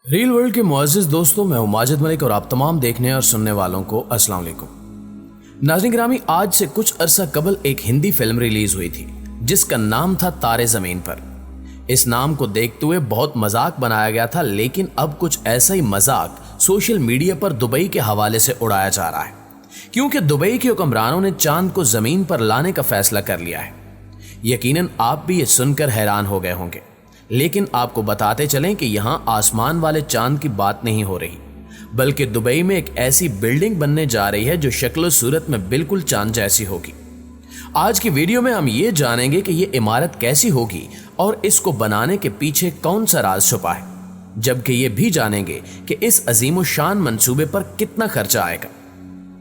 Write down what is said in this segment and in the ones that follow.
Reel world के मुअज़्ज़िज़ दोस्तों, मैं हूं माजिद मलिक और आप तमाम देखने और सुनने वालों को अस्सलाम वालेकुम। नाज़रीन गिरामी, आज से कुछ अरसा कबल एक हिंदी फिल्म रिलीज हुई थी जिसका नाम था तारे ज़मीन पर। इस नाम को देखते हुए बहुत मजाक बनाया गया था, लेकिन अब कुछ ऐसा ही मजाक सोशल मीडिया पर दुबई के हवाले से उड़ाया जा रहा है, क्योंकि दुबई के हुक्मरानों ने चांद को जमीन पर लाने का फैसला कर लिया है। यकीनन आप भी ये सुनकर हैरान हो गए होंगे, लेकिन आपको बताते चलें कि यहां आसमान वाले चांद की बात नहीं हो रही, बल्कि दुबई में एक ऐसी बिल्डिंग बनने जा रही है जो शक्ल सूरत में बिल्कुल चांद जैसी होगी। आज की वीडियो में हम ये जानेंगे कि ये इमारत कैसी होगी और इसको बनाने के पीछे कौन सा राज छुपा है, जबकि ये भी जानेंगे कि इस अजीम शान मंसूबे पर कितना खर्चा आएगा।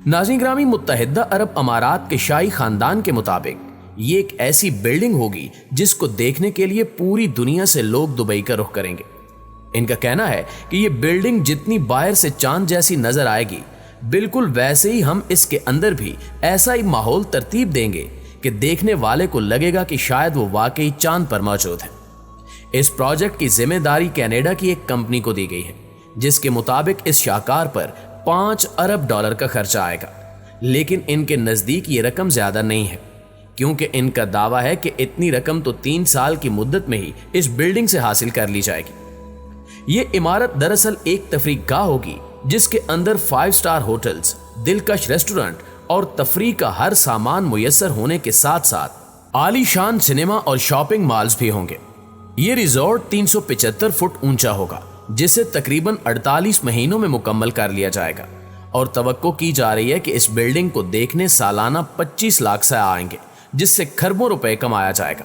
नाज़रीन गिरामी, मुत्तहिदा अरब अमारात के शाही खानदान के मुताबिक ये एक ऐसी बिल्डिंग होगी जिसको देखने के लिए पूरी दुनिया से लोग दुबई का रुख करेंगे। इनका कहना है कि ये बिल्डिंग जितनी बाहर से चांद जैसी नजर आएगी, बिल्कुल वैसे ही हम इसके अंदर भी ऐसा ही माहौल तरतीब देंगे कि देखने वाले को लगेगा कि शायद वो वाकई चांद पर मौजूद है। इस प्रोजेक्ट की जिम्मेदारी कनाडा की एक कंपनी को दी गई है, जिसके मुताबिक इस शाहकार पर $5 अरब का खर्चा आएगा। लेकिन इनके नजदीक ये रकम ज्यादा नहीं है, क्योंकि इनका दावा है कि इतनी रकम तो 3 साल की मुद्दत में ही इस बिल्डिंग से हासिल कर ली जाएगी। ये इमारत दरअसल एक तफरीह गाह होगी जिसके अंदर 5 स्टार होटल्स, दिलकश रेस्टोरेंट और तफरीह का हर सामान मुयस्सर होने के साथ साथ आलीशान सिनेमा और शॉपिंग मॉल्स भी होंगे। ये रिजॉर्ट 375 फुट ऊंचा होगा, जिसे तकरीबन 48 महीनों में मुकम्मल कर लिया जाएगा और तवक्को की जा रही है कि इस बिल्डिंग को देखने सालाना 25 लाख से आएंगे, जिससे खरबों रुपए कमाया जाएगा।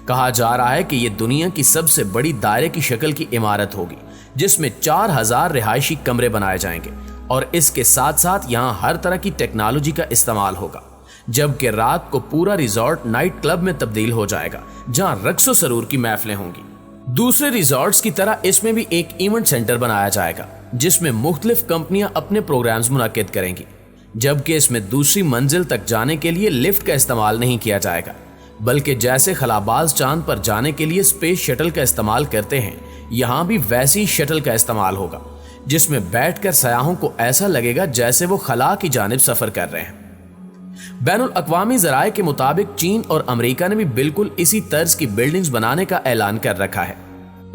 कहा जा रहा है कि यह दुनिया की सबसे बड़ी दायरे की शक्ल की इमारत होगी, जिसमें 4000 रिहायशी कमरे बनाए जाएंगे और इसके साथ साथ यहां हर तरह की टेक्नोलॉजी का इस्तेमाल होगा, जबकि रात को पूरा रिजॉर्ट नाइट क्लब में तब्दील हो जाएगा, जहां रक्सो सरूर की महफिलें होंगी। दूसरे रिजॉर्ट्स की तरह इसमें भी एक इवेंट सेंटर बनाया जाएगा, जिसमें मुख्तलिफ कंपनियां अपने प्रोग्राम्स मुनक्किद करेंगी, जबकि इसमें दूसरी मंजिल तक जाने के लिए लिफ्ट का इस्तेमाल नहीं किया जाएगा, बल्कि जैसे खलाबाज चांद पर जाने के लिए स्पेस शटल का इस्तेमाल करते हैं, यहां भी वैसी शटल का इस्तेमाल होगा, जिसमें बैठकर सयाहों को ऐसा लगेगा जैसे वो खला की जानिब सफर कर रहे हैं। बैनुल अक़वामी ज़राए के मुताबिक चीन और अमेरिका ने भी बिल्कुल इसी तर्ज की बिल्डिंग्स बनाने का ऐलान कर रखा है,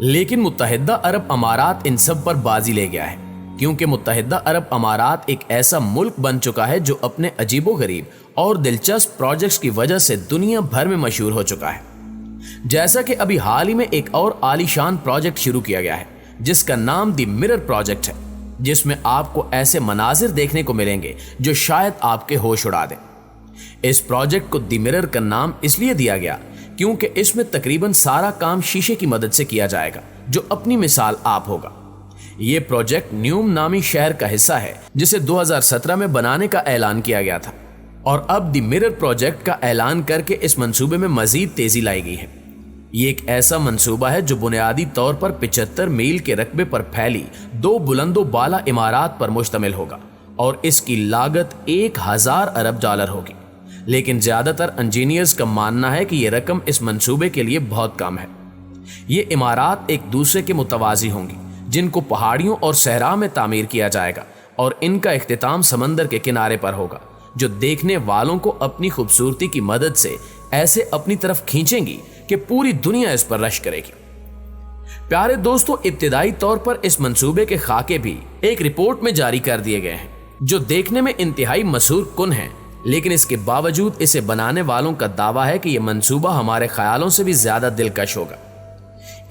लेकिन मुत्तहिदा अरब अमारात इन सब पर बाजी ले गया है, क्योंकि मुत्तहिदा अरब अमारात एक ऐसा मुल्क बन चुका है जो अपने अजीबोगरीब और दिलचस्प प्रोजेक्ट्स की वजह से दुनिया भर में मशहूर हो चुका है। जैसा कि अभी हाल ही में एक और आलीशान प्रोजेक्ट शुरू किया गया है, जिसका नाम द मिरर प्रोजेक्ट है, जिसमें आपको ऐसे मनाजिर देखने को मिलेंगे जो शायद आपके होश उड़ा दें। इस प्रोजेक्ट को द मिरर का नाम इसलिए दिया गया क्योंकि इसमें तकरीबन सारा काम शीशे की मदद से किया जाएगा, जो अपनी मिसाल आप होगा। ये प्रोजेक्ट न्यूम नामी शहर का हिस्सा है, जिसे 2017 में बनाने का ऐलान किया गया था, और अब द मिरर प्रोजेक्ट का ऐलान करके इस मंसूबे में मजीद तेजी लाई गई है। ये एक ऐसा मंसूबा है जो बुनियादी तौर पर 75 मील के रकबे पर फैली 2 बुलंदो बाला इमारत पर मुश्तमिल होगा और इसकी लागत $1000 अरब होगी। लेकिन ज्यादातर इंजीनियर्स का मानना है कि यह रकम इस मंसूबे के लिए बहुत कम है। ये इमारत एक दूसरे के मुतवाजी होंगी, जिनको पहाड़ियों और सहरा में तामीर किया जाएगा, और इनका इख्तिताम समंदर के किनारे पर होगा, जो देखने वालों को अपनी खूबसूरती की मदद से ऐसे अपनी तरफ खींचेंगी कि पूरी दुनिया इस पर रश करेगी। प्यारे दोस्तों, इब्तिदाई तौर पर इस मंसूबे के खाके भी एक रिपोर्ट में जारी कर दिए गए हैं, जो देखने में इंतहाई मशहूर कुन है, लेकिन इसके बावजूद इसे बनाने वालों का दावा है कि यह मंसूबा हमारे ख्यालों से भी ज्यादा दिलकश होगा।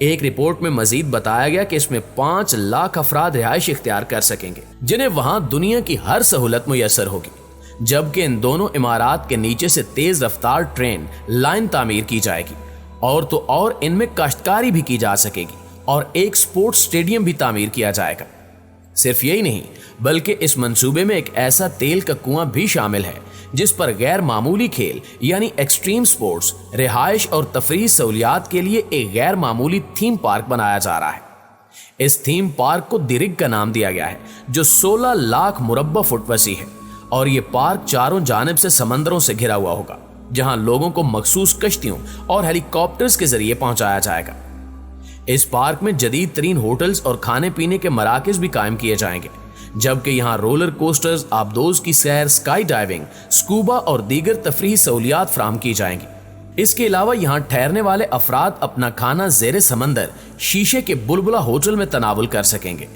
एक रिपोर्ट में मजीद बताया गया कि इसमें 5 लाख अफराद रिहाइश इख्तियार कर सकेंगे, जिन्हें वहां दुनिया की हर सहूलत मुयस्सर होगी, जबकि इन दोनों इमारत के नीचे से तेज रफ्तार ट्रेन लाइन तामीर की जाएगी, और तो और इनमें काश्तकारी भी की जा सकेगी, और एक स्पोर्ट्स स्टेडियम भी तामीर किया जाएगा। सिर्फ यही नहीं, बल्कि इस मंसूबे में एक ऐसा तेल का कुआं भी शामिल है जिस पर गैर मामूली खेल यानी एक्सट्रीम स्पोर्ट्स, रिहाइश और तफरीह सहूलियात के लिए एक गैर मामूली थीम पार्क बनाया जा रहा है। इस थीम पार्क को दिरिग का नाम दिया गया है, जो 16 लाख मुरब्बा फुट वसी है, और ये पार्क चारों जानिब से समंदरों से घिरा हुआ होगा, जहां लोगों को मखसूस कश्तियों और हेलीकॉप्टर्स के जरिए पहुंचाया जाएगा। इस पार्क में जदीद तरीन होटल्स और खाने पीने के मराकज भी कायम किए जाएंगे, जबकि यहाँ रोलर कोस्टर्स, आबदोज की सैर, स्काई डाइविंग, स्कूबा और दीगर तफरीही सहूलियात फराहम की जाएंगी। इसके अलावा यहाँ ठहरने वाले अफराद अपना खाना ज़ेरे समंदर शीशे के बुलबुला होटल में तनावुल कर सकेंगे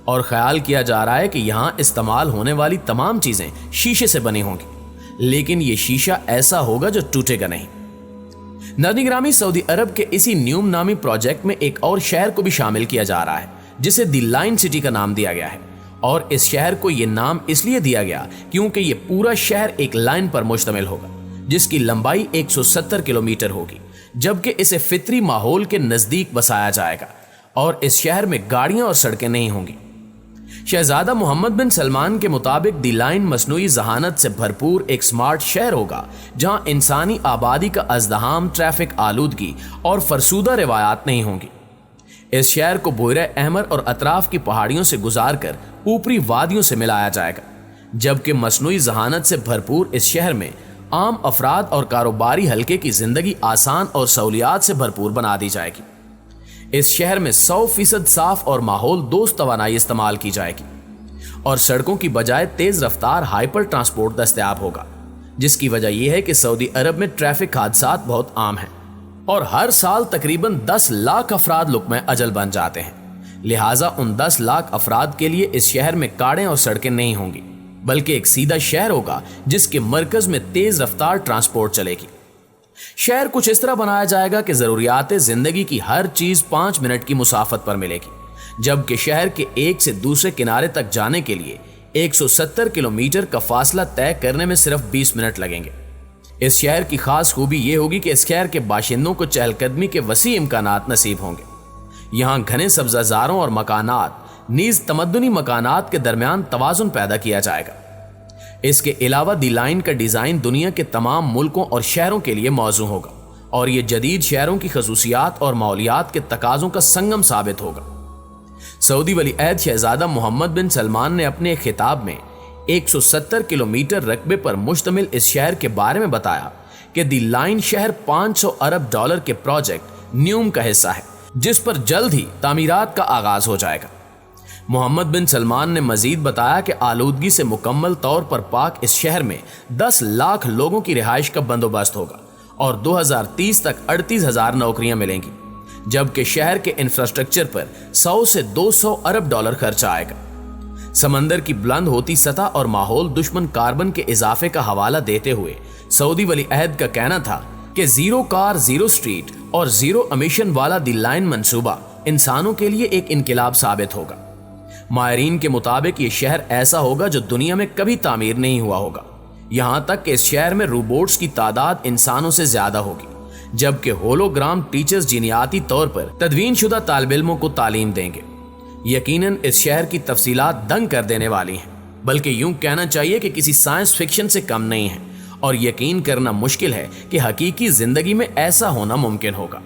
और ख्याल किया जा रहा है कि यहाँ इस्तेमाल होने वाली तमाम चीज़ें शीशे से बनी होंगी, लेकिन ये शीशा ऐसा होगा जो टूटेगा नहीं। नाज़रीन गिरामी, सऊदी अरब के इसी न्यूम नामी प्रोजेक्ट में एक और शहर को भी शामिल किया जा रहा है जिसे दी लाइन सिटी का नाम दिया गया है, और इस शहर को यह नाम इसलिए दिया गया क्योंकि ये पूरा शहर एक लाइन पर मुश्तमिल होगा जिसकी लंबाई 170 किलोमीटर होगी, जबकि इसे फितरी माहौल के नजदीक बसाया जाएगा और इस शहर में गाड़ियां और सड़कें नहीं होंगी। शहजादा मोहम्मद बिन सलमान के मुताबिक दी लाइन मसनूई जहानत से भरपूर एक स्मार्ट शहर होगा जहां इंसानी आबादी का अज़दहाम, ट्रैफिक आलूदगी और फरसूदा रिवायात नहीं होंगी। इस शहर को बुहरा अहमर और अतराफ की पहाड़ियों से गुजार कर ऊपरी वादियों से मिलाया जाएगा, जबकि मसनूई जहानत से भरपूर इस शहर में आम अफराद और कारोबारी हल्के की जिंदगी आसान और सहूलियात से भरपूर बना दी जाएगी। इस शहर में 100% साफ और माहौल दोस्त तवानाई इस्तेमाल की जाएगी और सड़कों की बजाय तेज रफ्तार हाइपर ट्रांसपोर्ट दस्तयाब होगा, जिसकी वजह यह है कि सऊदी अरब में ट्रैफिक हादसात बहुत आम हैं और हर साल तकरीबन 10 लाख अफराद लुक़्मे अजल बन जाते हैं। लिहाजा उन 10 लाख अफराद के लिए इस शहर में कारें और सड़कें नहीं होंगी, बल्कि एक सीधा शहर होगा जिसके मरकज में तेज रफ्तार ट्रांसपोर्ट चलेगी। शहर कुछ इस तरह बनाया जाएगा कि जरूरियात जिंदगी की हर चीज 5 मिनट की मुसाफत पर मिलेगी, जबकि शहर के एक से दूसरे किनारे तक जाने के लिए 170 किलोमीटर का फासला तय करने में सिर्फ 20 मिनट लगेंगे। इस शहर की खास खूबी यह होगी कि इस शहर के बाशिंदों को चहलकदमी के वसी इम्कानात नसीब होंगे। यहाँ घने सब्जाजारों और मकानात नीज तमद्दुनी मकानात के दरमियान तवाजुन पैदा किया जाएगा। इसके अलावा दी लाइन का डिजाइन दुनिया के तमाम मुल्कों और शहरों के लिए मौजू होगा और ये जदीद शहरों की खसूसियात और माहौलियात के तकाजों का संगम साबित होगा। सऊदी वली अहद शहजादा मोहम्मद बिन सलमान ने अपने खिताब में 170 किलोमीटर रकबे पर मुश्तमिल इस शहर के बारे में बताया कि दी लाइन शहर $500 अरब के प्रोजेक्ट न्यूम का हिस्सा है, जिस पर जल्द ही तामीरात का आगाज हो जाएगा। मोहम्मद बिन सलमान ने मजीद बताया कि आलूदगी से मुकम्मल तौर पर पाक इस शहर में 10 लाख लोगों की रिहाइश का बंदोबस्त होगा और 2030 तक 38,000 नौकरियां मिलेंगी, जबकि शहर के इंफ्रास्ट्रक्चर पर 100 से $200 अरब खर्चा आएगा। समंदर की बुलंद होती सतह और माहौल दुश्मन कार्बन के इजाफे का हवाला देते हुए सऊदी वली अहद का कहना था कि जीरो कार, जीरो स्ट्रीट और जीरो एमिशन वाला दी लाइन मंसूबा इंसानों के लिए एक इनकलाब साबित होगा। माहिरीन के मुताबिक ये शहर ऐसा होगा जो दुनिया में कभी तामीर नहीं हुआ होगा, यहाँ तक कि इस शहर में रोबोट्स की तादाद इंसानों से ज्यादा होगी, जबकि होलोग्राम टीचर्स जिनियाती तौर पर तदवीन शुदा तालिब इल्मों को तालीम देंगे। यकीनन इस शहर की तफसीलात दंग कर देने वाली हैं, बल्कि यूं कहना चाहिए कि किसी साइंस फिक्शन से कम नहीं है और यकीन करना मुश्किल है कि हकीकी जिंदगी में ऐसा होना मुमकिन होगा।